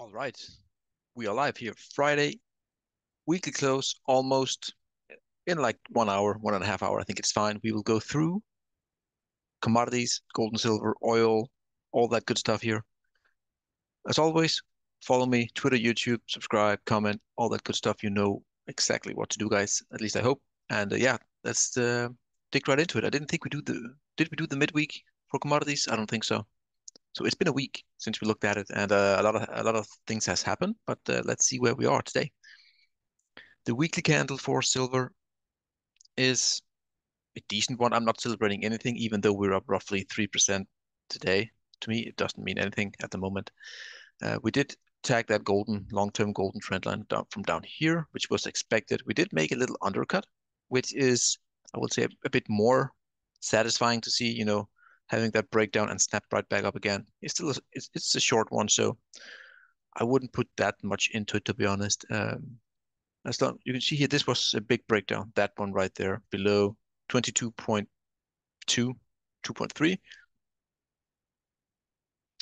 All right, we are live here. Friday, weekly close, almost in like 1 hour, 1.5 hours. I think it's fine. We will go through commodities, gold and silver, oil, all that good stuff here. As always, follow me, Twitter, YouTube, subscribe, comment, all that good stuff. You know exactly what to do, guys. At least I hope. And yeah, let's dig right into it. I didn't think did we do the midweek for commodities? I don't think so. So it's been a week since we looked at it, and a lot of things has happened. But let's see where we are today. The weekly candle for silver is a decent one. I'm not celebrating anything, even though we're up roughly 3% today. To me, it doesn't mean anything at the moment. We did tag that long-term golden trend line down from down here, which was expected. We did make a little undercut, which is, I would say, a bit more satisfying to see, having that breakdown and snap right back up again. It's a short one, so I wouldn't put that much into it, to be honest. As long you can see here, this was a big breakdown. That one right there below 22.2, 2.3.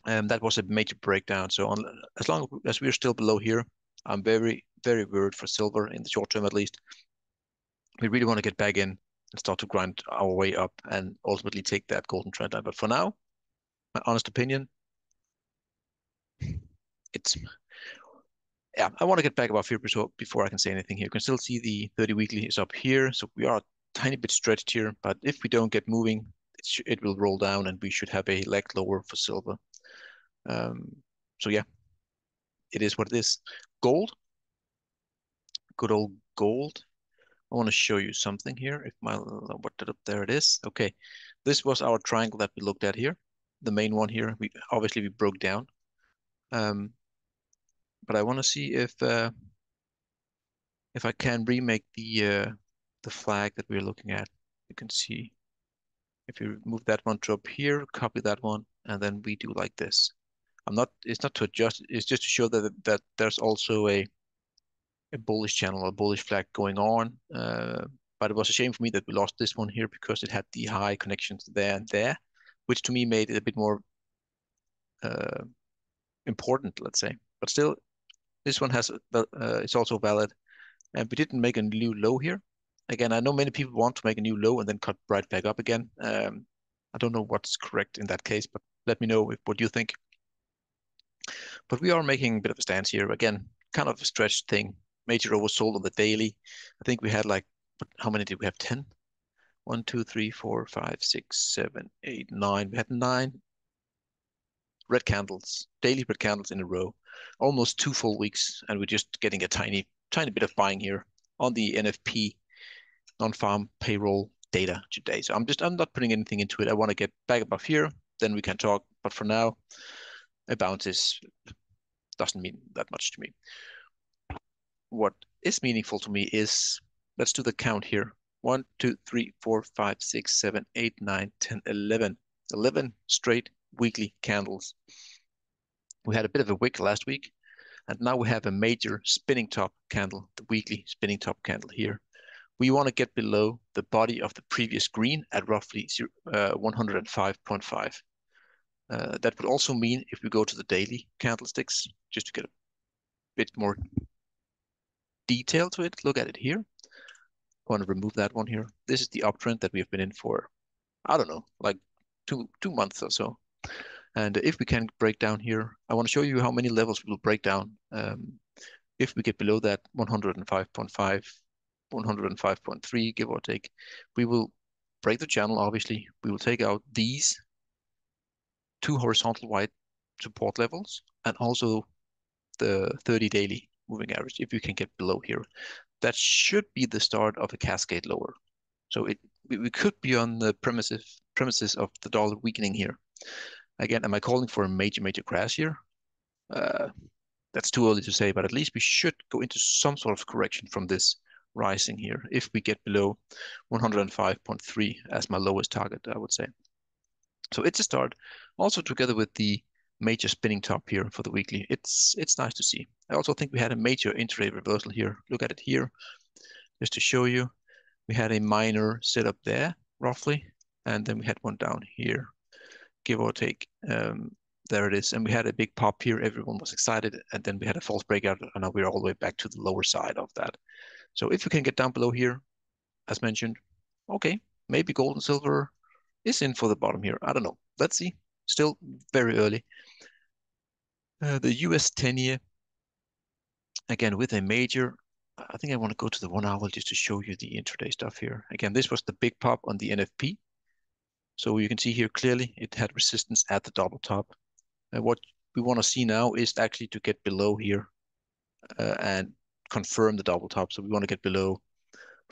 That was a major breakdown. So as long as we're still below here, I'm very, very worried for silver in the short term at least. We really want to get back in and start to grind our way up and ultimately take that golden trend line. But for now, my honest opinion, it's yeah, I want to get back above here before I can say anything here. You can still see the 30 weekly is up here, so we are a tiny bit stretched here. But if we don't get moving, it will roll down, and we should have a leg lower for silver. Um, so yeah, it is what it is. Gold, good old gold. I want to show you something here. If my what did up there it is. Okay, this was our triangle that we looked at here, the main one here. We obviously we broke down, um, but I want to see if I can remake the flag that we're looking at. You can see if you move that one to up here, copy that one, and then we do like this. It's not to adjust, it's just to show that there's also a bullish channel, a bullish flag going on. But it was a shame for me that we lost this one here because it had the high connections there and there, which to me made it a bit more uh, important, let's say. But still, this one it's also valid. And we didn't make a new low here. Again, I know many people want to make a new low and then cut right back up again. I don't know what's correct in that case, but let me know what you think. But we are making a bit of a stance here. Again, kind of a stretched thing. Major oversold on the daily. I think we had like, how many did we have? 10? 1, 2, 3, 4, 5, 6, 7, 8, 9. We had 9 red candles, daily red candles in a row, almost 2 full weeks, and we're just getting a tiny, tiny bit of buying here on the NFP non-farm payroll data today. So I'm not putting anything into it. I want to get back above here, then we can talk. But for now, a bounce doesn't mean that much to me. What is meaningful to me is, let's do the count here. 1, 2, 3, 4, 5, 6, 7, 8, 9, 10, 11. 11 straight weekly candles. We had a bit of a wick last week, and now we have a major spinning top candle, the weekly spinning top candle here. We want to get below the body of the previous green at roughly 105.5. That would also mean if we go to the daily candlesticks, just to get a bit more detail to it, look at it here. I want to remove that one here. This is the uptrend that we have been in for, I don't know, like two months or so. And if we can break down here, I want to show you how many levels we will break down. If we get below that 105.5, 105.3, give or take, we will break the channel, obviously. We will take out these 2 horizontal white support levels and also the 30 daily moving average, if we can get below here. That should be the start of a cascade lower. So we could be on the premises of the dollar weakening here. Again, am I calling for a major, major crash here? That's too early to say, but at least we should go into some sort of correction from this rising here if we get below 105.3 as my lowest target, I would say. So it's a start. Also together with the major spinning top here for the weekly, it's nice to see. I also think we had a major intraday reversal here. Look at it here, just to show you. We had a minor setup there, roughly, and then we had one down here, give or take. There it is. And we had a big pop here. Everyone was excited. And then we had a false breakout. And now we're all the way back to the lower side of that. So if you can get down below here, as mentioned, okay, maybe gold and silver is in for the bottom here. I don't know. Let's see. Still very early. The US 10-year, again, with a major, I think I want to go to the 1 hour just to show you the intraday stuff here. Again, this was the big pop on the NFP. So you can see here clearly it had resistance at the double top. And what we want to see now is actually to get below here and confirm the double top. So we want to get below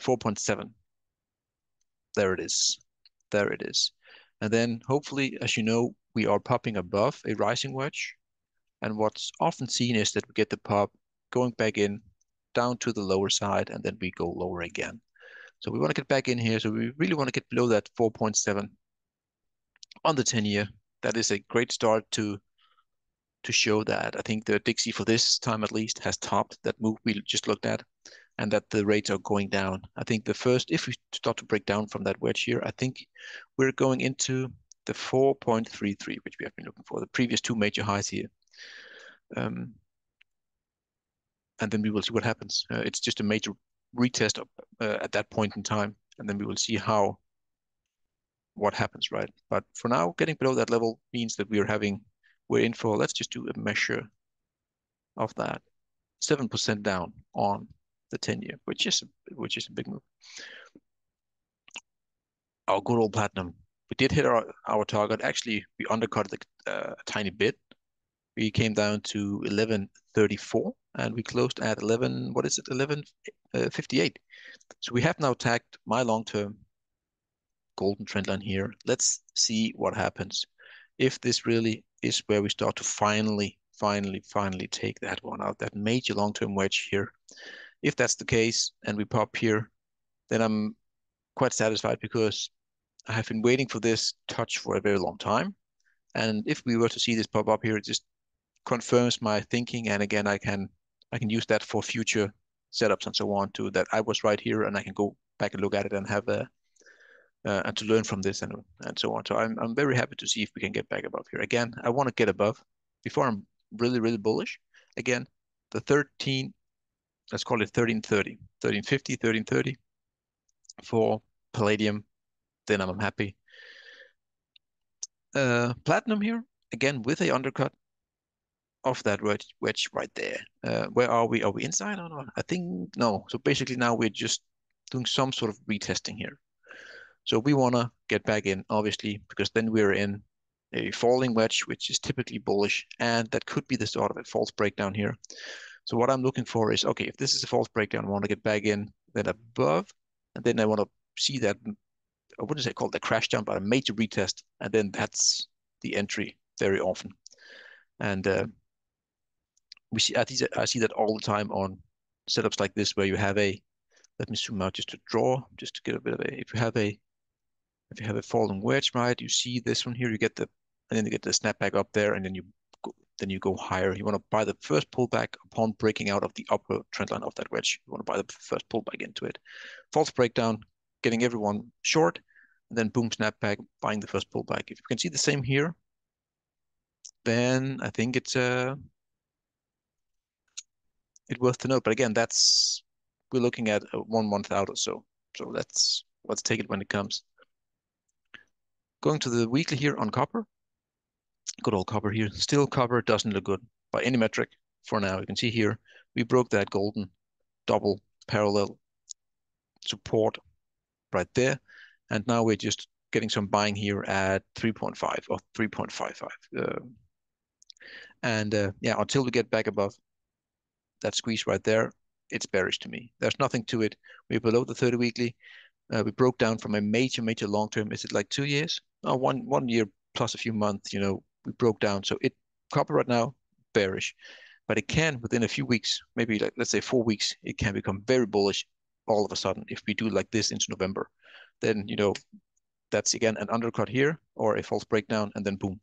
4.7. There it is. There it is. And then hopefully, as you know, we are popping above a rising wedge. And what's often seen is that we get the pop going back in down to the lower side, and then we go lower again. So we want to get back in here. So we really want to get below that 4.7 on the 10-year. That is a great start to show that I think the Dixie for this time at least has topped that move we just looked at, and that the rates are going down. I think the first, if we start to break down from that wedge here, I think we're going into the 4.33, which we have been looking for, the previous two major highs here. And then we will see what happens. It's just a major retest at that point in time, and then we will see what happens, right? But for now, getting below that level means that we're in for, let's just do a measure of that, 7% down on the 10-year, which is a big move. Our good old platinum. We did hit our target. Actually, we undercut it a tiny bit. We came down to 11.34 and we closed at 11, what is it, 11.58. So we have now tagged my long-term golden trend line here. Let's see what happens. If this really is where we start to finally take that one out, that major long-term wedge here. If that's the case and we pop here, then I'm quite satisfied because I have been waiting for this touch for a very long time. And if we were to see this pop up here, it just confirms my thinking. And again, I can use that for future setups and so on too, that I was right here and I can go back and look at it and have and to learn from this and so on. So I'm very happy to see if we can get back above here. Again, I want to get above before I'm really bullish. Again, the 13, let's call it 1330, 1350, 1330 for palladium. Then I'm happy. Platinum here, again, with a undercut of that wedge right there. Where are we? Are we inside or not? I think no. So basically now we're just doing some sort of retesting here. So we want to get back in, obviously, because then we're in a falling wedge, which is typically bullish, and that could be the start of a false breakdown here. So what I'm looking for is, okay, if this is a false breakdown, I want to get back in, then above, and then I want to see that, I wouldn't say called the crash down, but a major retest, and then that's the entry very often. And I see that all the time on setups like this, where you have let me zoom out just to get a bit of if you have a falling wedge, right? You see this one here, and then you get the snapback up there, and then you go higher. You want to buy the first pullback upon breaking out of the upper trend line of that wedge. You want to buy the first pullback into it. False breakdown, getting everyone short, and then boom, snapback, buying the first pullback. If you can see the same here, then I think it's worth to note. But again, we're looking at 1 month out or so. So let's take it when it comes. Going to the weekly here on copper. Good old copper here. Still copper doesn't look good by any metric for now. You can see here, we broke that golden double parallel support right there. And now we're just getting some buying here at 3.5 or 3.55. Yeah, until we get back above that squeeze right there, it's bearish to me. There's nothing to it. We're below the 30 weekly. We broke down from a major long term. Is it like 2 years? Oh, 1 year plus a few months, we broke down. So copper right now, bearish. But it can, within a few weeks, maybe like, let's say 4 weeks, it can become very bullish all of a sudden if we do like this into November. Then, that's again an undercut here or a false breakdown, and then boom.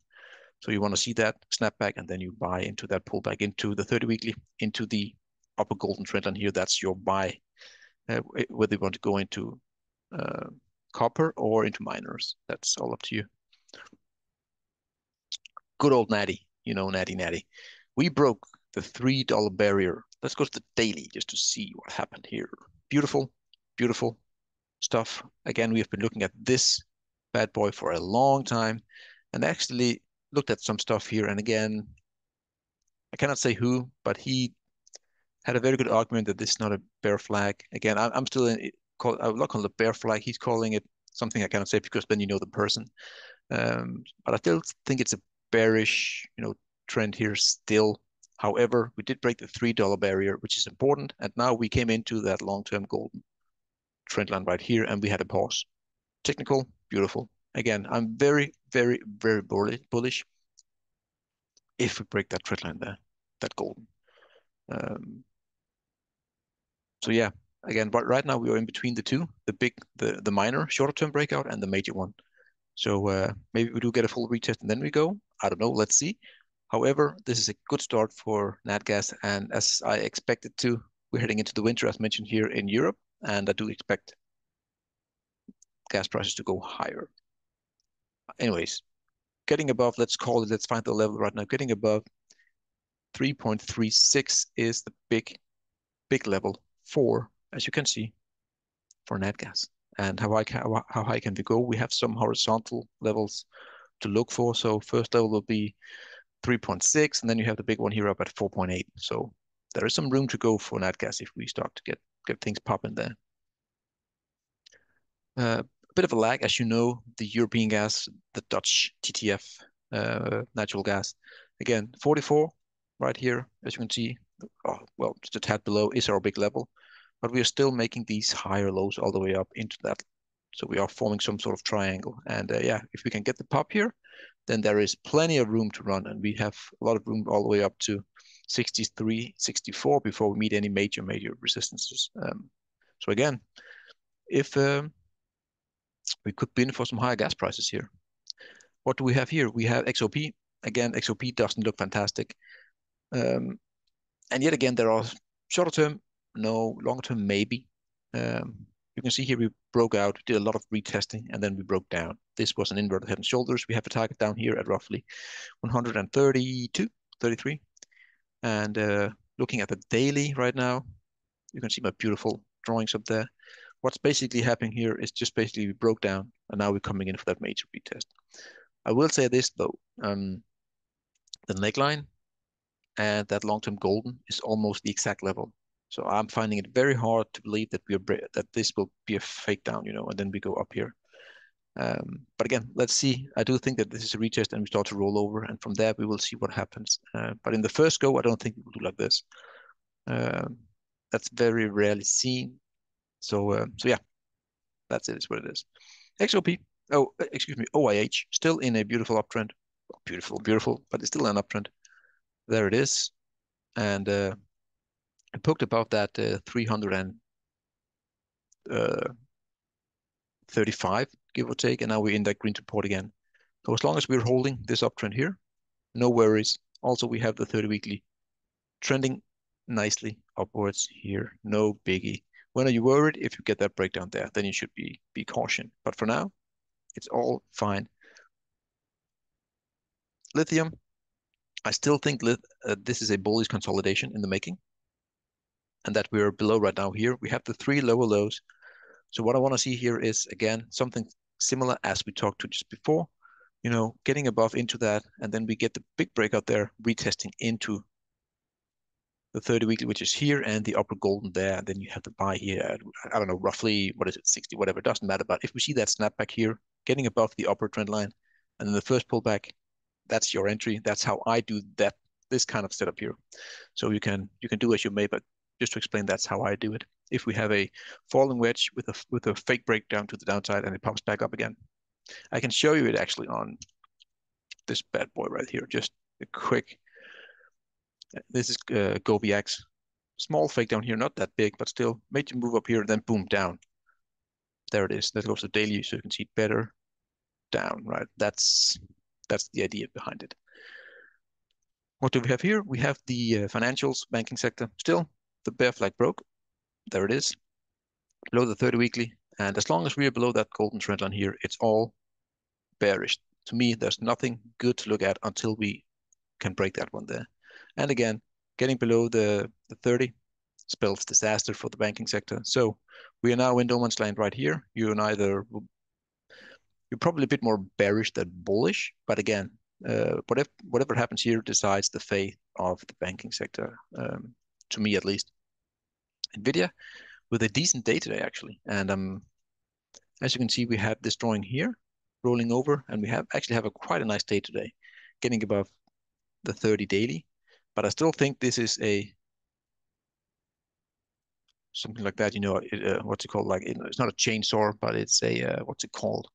So you want to see that snapback, and then you buy into that pullback into the 30 weekly, into the upper golden trend line here. That's your buy, whether you want to go into copper or into miners. That's all up to you. Good old natty. natty natty. We broke the $3 barrier. Let's go to the daily just to see what happened here. Beautiful, beautiful stuff. Again, we have been looking at this bad boy for a long time and actually looked at some stuff here. And again, I cannot say who, but he had a very good argument that this is not a bear flag. Again, I'm still I would not call it a bear flag. He's calling it something I cannot say because then you know the person. But I still think it's a bearish, trend here still. However, we did break the $3 barrier, which is important. And now we came into that long-term golden trend line right here, and we had a pause. Technical, beautiful. Again, I'm very, very, very bullish if we break that trend line there, that golden. Um, so yeah, again, but right now we are in between the two, the minor shorter term breakout and the major one. So maybe we do get a full retest and then we go. I don't know. Let's see. However, this is a good start for nat gas, and as I expected to, we're heading into the winter, as mentioned here in Europe, and I do expect gas prices to go higher. Anyways, getting above, let's find the level right now. Getting above 3.36 is the big level for, as you can see, for nat gas. And how high can we go? We have some horizontal levels to look for. So first level will be 3.6, and then you have the big one here up at 4.8. So there is some room to go for nat gas if we start to get things popping there. A bit of a lag, as you know, the European gas, the Dutch TTF natural gas. Again, 44 right here, as you can see. Oh, well, just a tad below is our big level, but we are still making these higher lows all the way up into that. So we are forming some sort of triangle. And yeah, if we can get the pop here, then there is plenty of room to run. And we have a lot of room all the way up to 63, 64 before we meet any major resistances. So again, if we could be in for some higher gas prices here. What do we have here? We have XOP. Again, XOP doesn't look fantastic. And yet again, there are shorter term, no, longer term, maybe. You can see here we broke out, did a lot of retesting, and then we broke down. This was an inverted head and shoulders. We have a target down here at roughly 132, 33. And looking at the daily right now, you can see my beautiful drawings up there. What's basically happening here is just basically we broke down, and now we're coming in for that major retest. I will say this though, the neckline and that long-term golden is almost the exact level. So I'm finding it very hard to believe that that this will be a fake down, and then we go up here. But again, let's see. I do think that this is a retest and we start to roll over, and from there we will see what happens. But in the first go, I don't think we will do like this. That's very rarely seen. So yeah, that's it. It's what it is. XOP. Oh, excuse me. OIH still in a beautiful uptrend. Beautiful, beautiful, but it's still an uptrend. There it is, and it poked above that 335, give or take, and now we're in that green support again. So as long as we're holding this uptrend here, no worries. Also, we have the 30 weekly trending nicely upwards here. No biggie. When are you worried? If you get that breakdown there, then you should be caution. But for now, it's all fine. Lithium, I still think this is a bullish consolidation in the making, and that we're below right now here. We have the 3 lower lows. So what I want to see here is, again, something similar as we talked to just before, getting above into that, and then we get the big breakout there, retesting into the 30 weekly, which is here, and the upper golden there. And then you have the buy here at, I don't know, roughly, what is it, 60, whatever, it doesn't matter. But if we see that snapback here, getting above the upper trend line, and then the first pullback, that's your entry. That's how I do this kind of setup here. So you can do as you may, but just to explain, that's how I do it. If we have a falling wedge with a fake breakdown to the downside and it pops back up again, I can show you it actually on this bad boy right here. Just a quick. This is GoBX. Small fake down here, not that big, but still major move up here, then boom down. There it is. That goes to daily, so you can see it better down. Right. That's the idea behind it. What do we have here? We have the financials, banking sector. Still, the bear flag broke. There it is, below the 30 weekly. And as long as we are below that golden trend line here, it's all bearish. To me, there's nothing good to look at until we can break that one there. And again, getting below the 30 spells disaster for the banking sector. So we are now in no man's land right here. You're probably a bit more bearish than bullish, but again, whatever happens here decides the fate of the banking sector, to me at least. Nvidia with a decent day today actually, and as you can see, we had this drawing here rolling over, and we actually have quite a nice day today, getting above the 30 daily. But I still think this is something like that. What's it called? Like it's not a chainsaw, but it's a what's it called?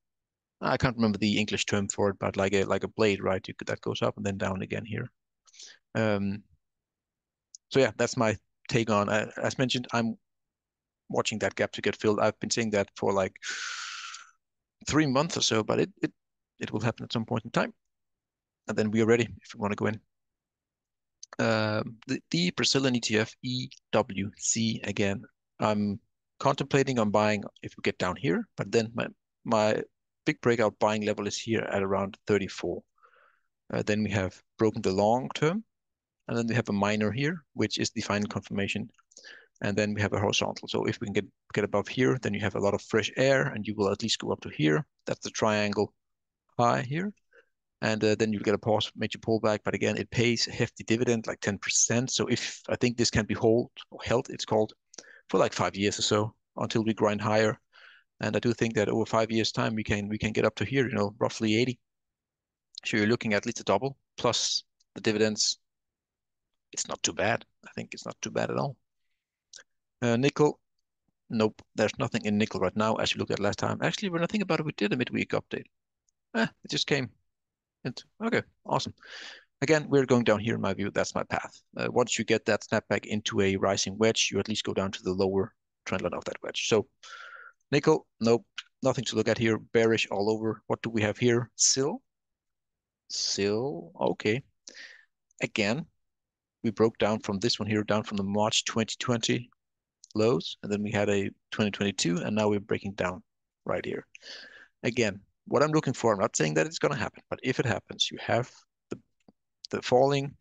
I can't remember the English term for it, but like a blade, right? That goes up and then down again here. Um, so yeah, that's my take on. As mentioned, I'm watching that gap to get filled. I've been saying that for like 3 months or so, but it will happen at some point in time, and then we are ready if we want to go in. The Brazilian ETF EWC again. I'm contemplating on buying if we get down here, but then my big breakout buying level is here at around 34. Then we have broken the long term, and then we have a minor here, which is the final confirmation, and then we have a horizontal. So if we can get above here, then you have a lot of fresh air, and you will at least go up to here. That's the triangle high here. And then you'll get a major pullback. But again, it pays a hefty dividend, like 10%. So if I think this can be held, it's called, for like 5 years or so until we grind higher. And I do think that over 5 years' time, we can get up to here, roughly 80. So you're looking at least a double plus the dividends. It's not too bad. I think it's not too bad at all. Nickel, nope. There's nothing in nickel right now as you looked at last time. Actually, when I think about it, we did a midweek update. It just came. Okay, awesome. Again, we're going down here in my view. That's my path. Once you get that snapback into a rising wedge, you at least go down to the lower trend line of that wedge. So nickel, nope, nothing to look at here. Bearish all over. What do we have here? SIL. Okay. Again, we broke down from this one here, down from the March 2020 lows, and then we had a 2022, and now we're breaking down right here. Again, what I'm looking for, I'm not saying that it's going to happen, but if it happens, you have the falling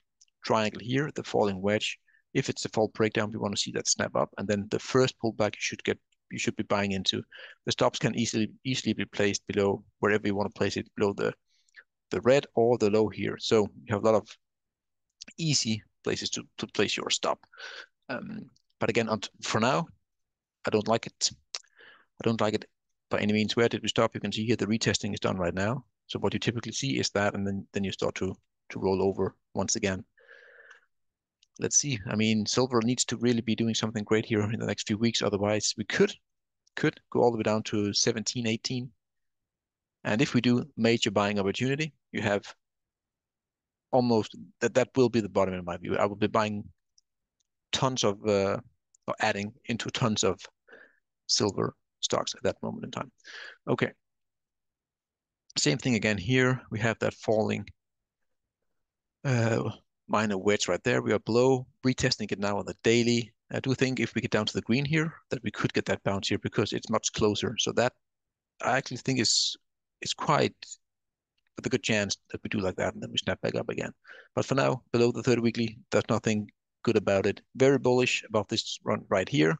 triangle here, the falling wedge. If it's a fall breakdown, we want to see that snap up, and then the first pullback you should be buying into. The stops can easily be placed below wherever you want to place it, below the red or the low here. So you have a lot of easy places to place your stop. But again, for now, I don't like it. I don't like it by any means. Where did we stop? You can see here the retesting is done right now. So what you typically see is that, and then you start to roll over once again. Let's see. I mean, silver needs to really be doing something great here in the next few weeks. Otherwise, we could go all the way down to 17, 18. And if we do major buying opportunity, you have almost that will be the bottom in my view. I will be buying tons of or adding into tons of silver stocks at that moment in time. Okay. Same thing again here. We have that falling minor wedge right there. We are below, retesting it now on the daily. I do think if we get down to the green here, that we could get that bounce here because it's much closer. So that I actually think is quite with a good chance that we do like that and then we snap back up again. But for now, below the 30 weekly, there's nothing good about it. Very bullish about this run right here.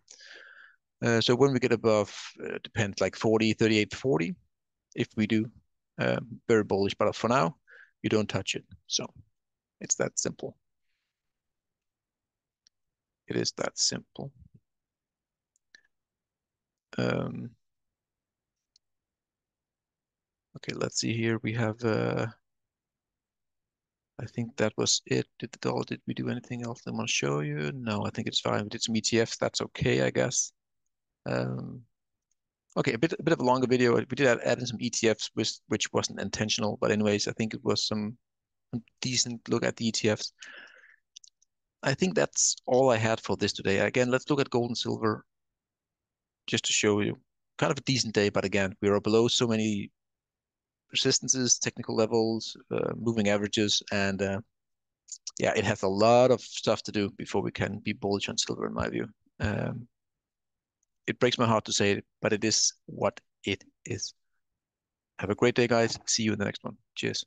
So when we get above, depends like 40, 38, 40, if we do, very bullish. But for now, you don't touch it. So it's that simple. It is that simple. Okay, let's see here. We have, I think that was it. Did we do anything else I want to show you? No, I think it's fine. We did some ETFs. That's okay, I guess. Okay, a bit of a longer video. We did add in some ETFs, which wasn't intentional, but anyways, I think it was some decent look at the ETFs. I think that's all I had for this today. Again, let's look at gold and silver just to show you kind of a decent day, but again, we are below so many resistances, technical levels, moving averages, and yeah, it has a lot of stuff to do before we can be bullish on silver, in my view. It breaks my heart to say it, but it is what it is. Have a great day, guys. See you in the next one. Cheers.